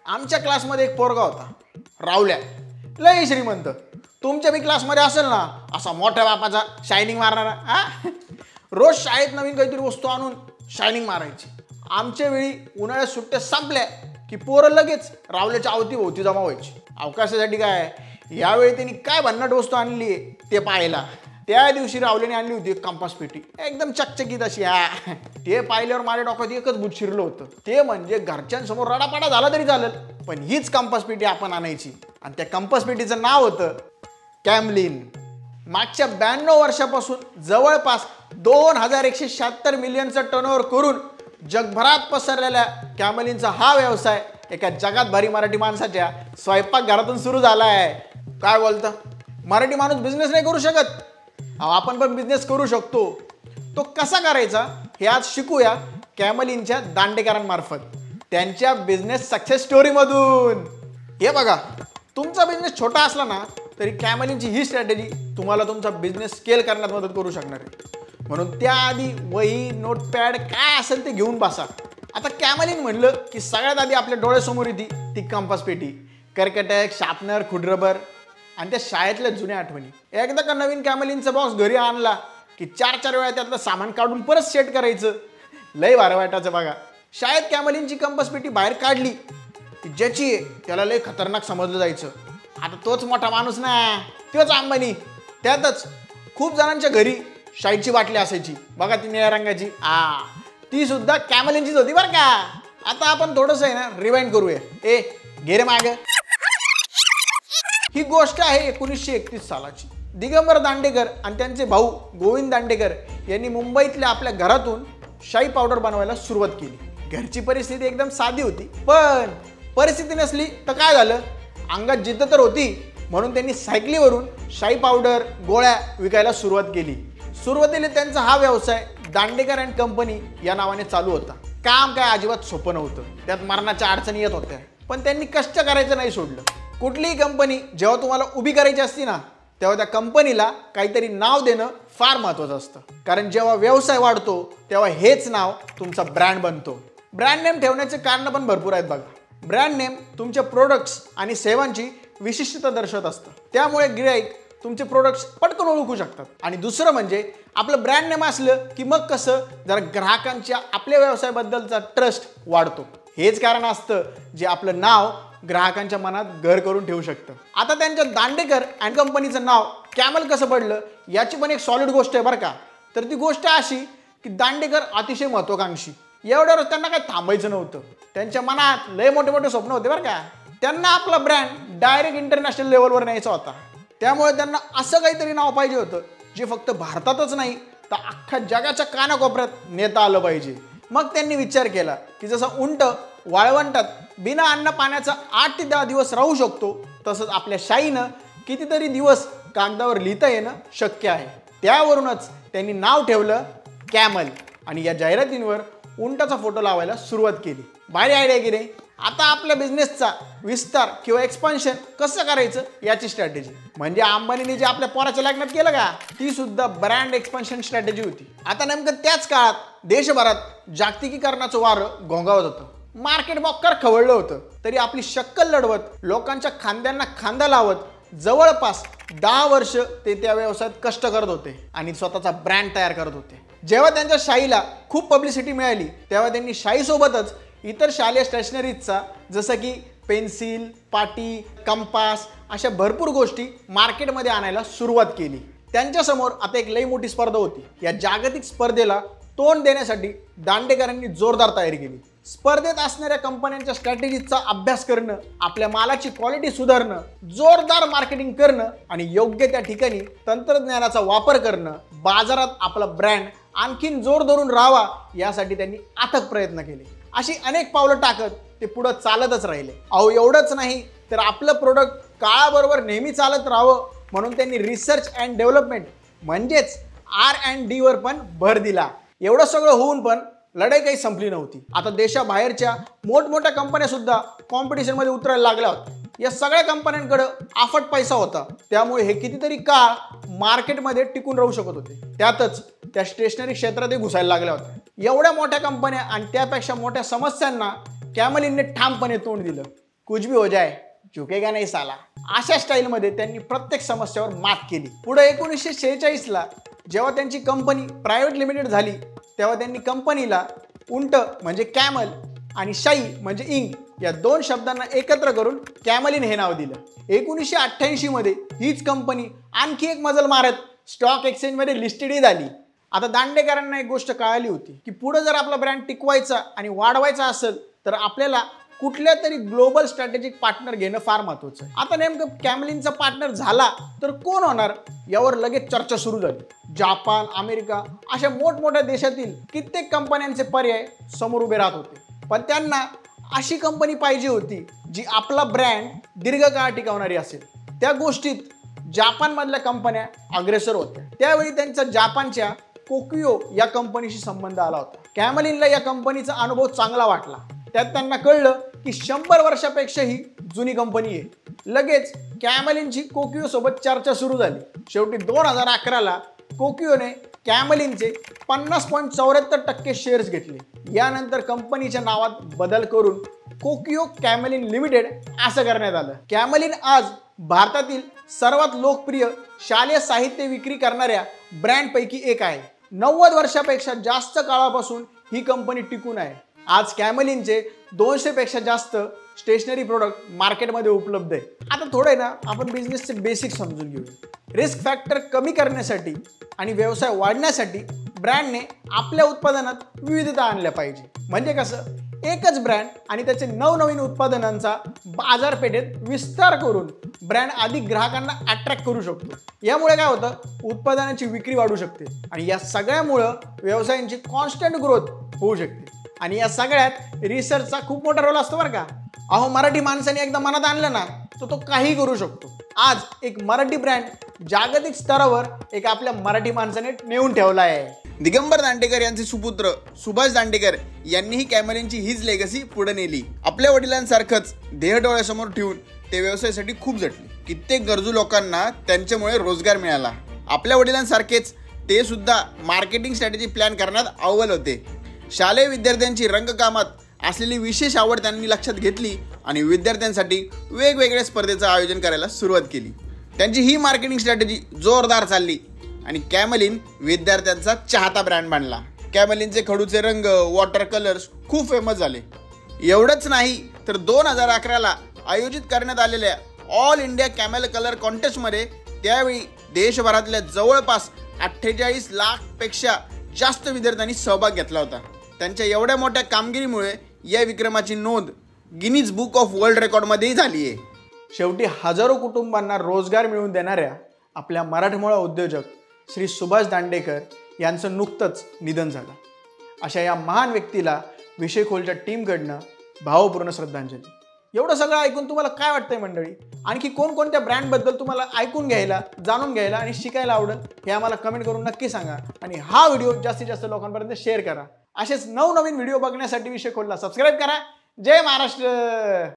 आमच्या क्लासमध्ये एक पोरगा होता, रावल्या, लय श्रीमंत. तुमच्या बी क्लासमध्ये असेल ना असा मोठ्या बापाचा शायनिंग मारणारा. हा, रोज शाळेत नवीन काहीतरी वस्तू आणून शायनिंग मारायची. आमच्या वेळी उन्हाळ्यात सुट्ट्या संपल्या की पोरं लगेच रावल्याच्या अवतीभोवती जमा व्हायची. अवकाशासाठी काय, यावेळी त्यांनी काय भन्नाट वस्तू आणली ते पाहायला. त्या दिवशी रावल्याने आणली होती एक कंपास पेटी, एकदम चकचकीत अशी. ते पाहिल्यावर माझ्या डोक्यात एकच भूत शिरलं होतं, ते म्हणजे घरच्यांसमोर रडापाडा झाला तरी चालेल, पण हीच कंपास पेटी आपण आणायची. आणि त्या कंपास पेटीचं नाव होतं कॅमलिन. मागच्या 92 वर्षापासून जवळपास 2176 मिलियनचं टर्नओव्हर करून जगभरात पसरलेल्या कॅमलिनचा हा व्यवसाय एका जगात भारी मराठी माणसाच्या स्वयंपाकघरातून सुरू झाला आहे. काय बोलतं, मराठी माणूस बिझनेस नाही करू शकत? आपण पण बिझनेस करू शकतो. तो कसा करायचा हे आज शिकूया कॅमलिनच्या दांडेकरांमार्फत, त्यांच्या बिझनेस सक्सेस स्टोरीमधून. हे बघा, तुमचा बिझनेस छोटा असला ना तरी कॅमलिनची ही स्ट्रॅटेजी तुम्हाला तुमचा बिझनेस स्केल करण्यात मदत करू शकणार आहे. म्हणून त्याआधी वही, नोटपॅड काय असेल ते घेऊन बसा. आता कॅमलिन म्हणलं की सगळ्यात आधी आपल्या डोळ्यासमोर येते ती कंपास पेटी, कर्कटक, शार्पनर, खुडरबर आणि त्या शाळेतल्या जुन्या आठवणी. एकदा का नवीन कॅमलिनचा बॉक्स घरी आणला की 4-4 वेळा त्यातलं सामान काढून परत सेट करायचं. लय भारी वाटायचं बघा. शाळेत कॅमलिनची कंपास पेटी बाहेर काढली की ज्याची त्याला लय खतरनाक समजलं जायचं. आता तोच मोठा माणूस ना, तोच अंबानी. त्यातच खूप जणांच्या घरी शाईची बाटली असायची बघा, ती निळ्या रंगाची. ती सुद्धा कॅमलिनचीच होती बरं का. आता आपण थोडंसं आहे ना रिवाइंड करूया. घे रे माग. ही गोष्ट आहे 1931 सालाची. दिगंबर दांडेकर आणि त्यांचे भाऊ गोविंद दांडेकर यांनी मुंबईतल्या आपल्या घरातून शाई पावडर बनवायला सुरुवात केली. घरची परिस्थिती एकदम साधी होती, पण परिस्थिती नसली तर काय झालं, अंगात जिद्द तर होती. म्हणून त्यांनी सायकलीवरून शाई पावडर, गोळ्या विकायला सुरुवात केली. सुरुवातीला त्यांचा हा व्यवसाय दांडेकर अँड कंपनी या नावाने चालू होता. काम काय अजिबात सोपं नव्हतं, त्यात मरणाच्या अडचणी येत होत्या, पण त्यांनी कष्ट करायचं नाही सोडलं. कुठलीही कंपनी जेव्हा तुम्हाला उभी करायची असती ना, तेव्हा त्या कंपनीला काहीतरी नाव देणं फार महत्त्वाचं असतं. कारण जेव्हा व्यवसाय वाढतो तेव्हा हेच नाव तुमचा ब्रँड बनतो. ब्रँड नेम ठेवण्याचे कारण पण भरपूर आहेत बघा. ब्रँड नेम तुमच्या प्रोडक्ट्स आणि सेवांची विशिष्टता दर्शवत असतं. त्यामुळे गिराईक तुमचे प्रोडक्ट्स पटकन ओळखू शकतात. आणि दुसरं म्हणजे आपलं ब्रँड नेम असलं की मग कसं जरा ग्राहकांच्या आपल्या व्यवसायाबद्दलचा ट्रस्ट वाढतो. हेच कारण असतं जे आपलं नाव ग्राहकांच्या मनात घर करून ठेवू शकतं. आता त्यांच्या दांडेकर अँड कंपनीचं नाव कॅमल कसं पडलं याची पण एक सॉलिड गोष्ट आहे बरं का. तर ती गोष्ट अशी की दांडेकर अतिशय महत्त्वाकांक्षी. एवढ्यावर त्यांना काही थांबायचं नव्हतं. त्यांच्या मनात लय मोठे मोठे स्वप्न होते बरं का. त्यांना आपला ब्रँड डायरेक्ट इंटरनॅशनल लेवलवर न्यायचा होता. त्यामुळे त्यांना असं काहीतरी नाव पाहिजे होतं जे फक्त भारतातच नाही तर अख्ख्या जगाच्या कानाकोपऱ्यात नेता आलं पाहिजे. मग त्यांनी विचार केला की जसं उंट वाळवंटात बिना अन्न पाण्याचा 8 ते 10 दिवस राहू शकतो, तसंच आपल्या शाईनं कितीतरी दिवस कागदावर लिहिता येणं शक्य आहे. त्यावरूनच त्यांनी नाव ठेवलं कॅमल आणि या जाहिरातींवर उंटाचा फोटो लावायला सुरुवात केली. भारी आयडिया की नाही. आता आपल्या बिझनेसचा विस्तार किंवा एक्सपान्शन कसं करायचं याची स्ट्रॅटेजी. म्हणजे अंबानीने जे आपल्या पोराच्या लग्नात केलं का, ती सुद्धा ब्रँड एक्सपान्शन स्ट्रॅटेजी होती. आता नेमकं त्याच काळात देशभरात जागतिकीकरणाचं वारं घोंगावत होतं. मार्केट बॉक्कर खवळलं होतं. तरी आपली शक्कल लढवत लोकांच्या खांद्यांना खांदा लावत जवळपास 10 वर्ष ते त्या व्यवसायात कष्ट करत होते आणि स्वतःचा ब्रँड तयार करत होते. जेव्हा त्यांच्या शाईला खूप पब्लिसिटी मिळाली तेव्हा त्यांनी शाईसोबतच इतर शालेय स्टेशनरीजचा जसं की पेन्सिल, पाटी, कंपास अशा भरपूर गोष्टी मार्केटमध्ये आणायला सुरुवात केली. त्यांच्यासमोर आता एक लई मोठी स्पर्धा होती. या जागतिक स्पर्धेला तोंड देण्यासाठी दांडेकरांनी जोरदार तयारी केली. स्पर्धेत असणाऱ्या कंपन्यांच्या स्ट्रॅटेजीचा अभ्यास करणं, आपल्या मालाची क्वालिटी सुधारणं, जोरदार मार्केटिंग करणं आणि योग्य त्या ठिकाणी तंत्रज्ञानाचा वापर करणं, बाजारात आपला ब्रँड आणखीन जोर धरून राहावा यासाठी त्यांनी अथक प्रयत्न केले. अशी अनेक पावलं टाकत ते पुढे चालतच राहिले. एवढंच नाही तर आपलं प्रोडक्ट काळाबरोबर नेहमी चालत राहावं म्हणून त्यांनी रिसर्च अँड डेव्हलपमेंट म्हणजेच R&D वर पण भर दिला. एवढं सगळं होऊन पण लढाई काही संपली नव्हती. आता देशाबाहेरच्या मोठमोठ्या कंपन्या सुद्धा कॉम्पिटिशनमध्ये उतरायला लागल्या होत्या. या सगळ्या कंपन्यांकडे अफाट पैसा होता. त्यामुळे हे कितीतरी काळ मार्केटमध्ये टिकून राहू शकत होते. त्यातच त्या स्टेशनरी क्षेत्रातही घुसायला लागल्या होत्या. एवढ्या मोठ्या कंपन्या आणि त्यापेक्षा मोठ्या समस्यांना कॅमलिनने ठामपणे तोंड दिलं. कुछ भी हो जाए झुकेगा नाही साला, अशा स्टाईलमध्ये त्यांनी प्रत्येक समस्येवर मात केली. पुढे 1946ला जेव्हा त्यांची कंपनी प्रायव्हेट लिमिटेड झाली तेव्हा त्यांनी कंपनीला उंट म्हणजे कॅमल आणि शाई म्हणजे इंक या दोन शब्दांना एकत्र करून कॅमलिन हे नाव दिलं. 1988 मध्ये हीच कंपनी आणखी एक मजल मारत स्टॉक एक्सचेंजमध्ये लिस्टेडही झाली. आता दांडेकरांना एक गोष्ट कळाली होती की पुढे जर आपला ब्रँड टिकवायचा आणि वाढवायचा असेल तर आपल्याला कुठल्या तरी ग्लोबल स्ट्रॅटेजिक पार्टनर घेणं फार महत्त्वाचं आहे. आता नेमकं कॅमलिनचा पार्टनर झाला तर कोण होणार यावर लगेच चर्चा सुरू झाली. जापान, अमेरिका अशा मोठमोठ्या देशातील कित्येक कंपन्यांचे पर्याय समोर उभे राहत होते, पण त्यांना अशी कंपनी पाहिजे होती जी आपला ब्रँड दीर्घकाळ टिकवणारी असेल. त्या गोष्टीत जापानमधल्या कंपन्या अग्रेसर होत्या. त्यावेळी त्यांचा जापानच्या कोकियो या कंपनीशी संबंध आला होता. कॅमलिनला या कंपनीचा अनुभव चांगला वाटला. त्यात त्यांना कळलं की 100 वर्षापेक्षाही जुनी कंपनी आहे. लगेच कॅमलिनची कोकियो सोबत चर्चा सुरू झाली. शेवटी 2011ला कोकियोने कॅमलिनचे 50.74% शेअर्स घेतले. यानंतर कंपनीच्या नावात बदल करून कोकियो कॅमलिन लिमिटेड असं करण्यात आलं. कॅमलिन आज भारतातील सर्वात लोकप्रिय शालेय साहित्य विक्री करणाऱ्या ब्रँडपैकी एक आहे. 90 वर्षापेक्षा जास्त काळापासून ही कंपनी टिकून आहे. आज कॅमलिनचे 200 पेक्षा जास्त स्टेशनरी प्रोडक्ट मार्केटमध्ये उपलब्ध आहे. आता थोडे ना आपण बिझनेसचे बेसिक समजून घेऊया. रिस्क फॅक्टर कमी करण्यासाठी आणि व्यवसाय वाढण्यासाठी ब्रँडने आपल्या उत्पादनात विविधता आणल्या पाहिजे. म्हणजे कसं, एकच ब्रँड आणि त्याचे नवनवीन उत्पादनांचा बाजारपेठेत विस्तार करून ब्रँड अधिक ग्राहकांना अट्रॅक्ट करू शकतो. यामुळे काय होतं, उत्पादनाची विक्री वाढू शकते आणि या सगळ्यामुळं व्यवसायांची कॉन्स्टंट ग्रोथ होऊ शकते. आणि या सगळ्यात रिसर्चचा खूप मोठा रोल असतो बरं का. अहो, मराठी माणसाने एकदा मनात आणलं ना तर तो काही करू शकतो. आज एक मराठी ब्रँड जागतिक स्तरावर एक आपल्या मराठी माणसाने नेऊन ठेवला आहे. दिगंबर दांडेकर यांचे सुपुत्र सुभाष दांडेकर यांनीही कॅमलिनची हीच लेगसी पुढे नेली. आपल्या वडिलांसारखंच ध्येय डोळ्यासमोर ठेवून ते व्यवसायासाठी खूप झटले. कित्येक गरजू लोकांना त्यांच्यामुळे रोजगार मिळाला. आपल्या वडिलांसारखेच ते सुद्धा मार्केटिंग स्ट्रॅटेजी प्लॅन करण्यात अव्वल होते. शालेय विद्यार्थ्यांची रंगकामात असलेली विशेष आवड त्यांनी लक्षात घेतली आणि विद्यार्थ्यांसाठी वेगवेगळ्या स्पर्धेचं आयोजन करायला सुरुवात केली. त्यांची ही मार्केटिंग स्ट्रॅटेजी जोरदार चालली आणि कॅमलिन विद्यार्थ्यांचा चाहता ब्रँड बनला. कॅमलिनचे खडूचे रंग, वॉटर कलर्स खूप फेमस झाले. एवढंच नाही तर 2011ला आयोजित करण्यात आलेल्या ऑल इंडिया कॅमेल कलर कॉन्टेस्टमध्ये त्यावेळी देशभरातल्या जवळपास 48 लाखपेक्षा जास्त विद्यार्थ्यांनी सहभाग घेतला होता. त्यांच्या एवढ्या मोठ्या कामगिरीमुळे या विक्रमाची नोंद गिनीज बुक ऑफ वर्ल्ड रेकॉर्डमध्येही झाली आहे. शेवटी हजारो कुटुंबांना रोजगार मिळवून देणाऱ्या आपल्या मराठमोळा उद्योजक श्री सुभाष दांडेकर यांचं नुकतंच निधन झालं. अशा या महान व्यक्तीला विषय खोलच्या टीमकडनं भावपूर्ण श्रद्धांजली. एवढं सगळं ऐकून तुम्हाला काय वाटतंय मंडळी? आणखी कोणकोणत्या ब्रँडबद्दल तुम्हाला ऐकून घ्यायला, जाणून घ्यायला आणि शिकायला आवडेल हे आम्हाला कमेंट करून नक्की सांगा. आणि हा व्हिडिओ जास्तीत जास्त लोकांपर्यंत शेअर करा. असेच नवनवीन व्हिडिओ बघण्यासाठी विषय खोलला सबस्क्राईब करा. जय महाराष्ट्र.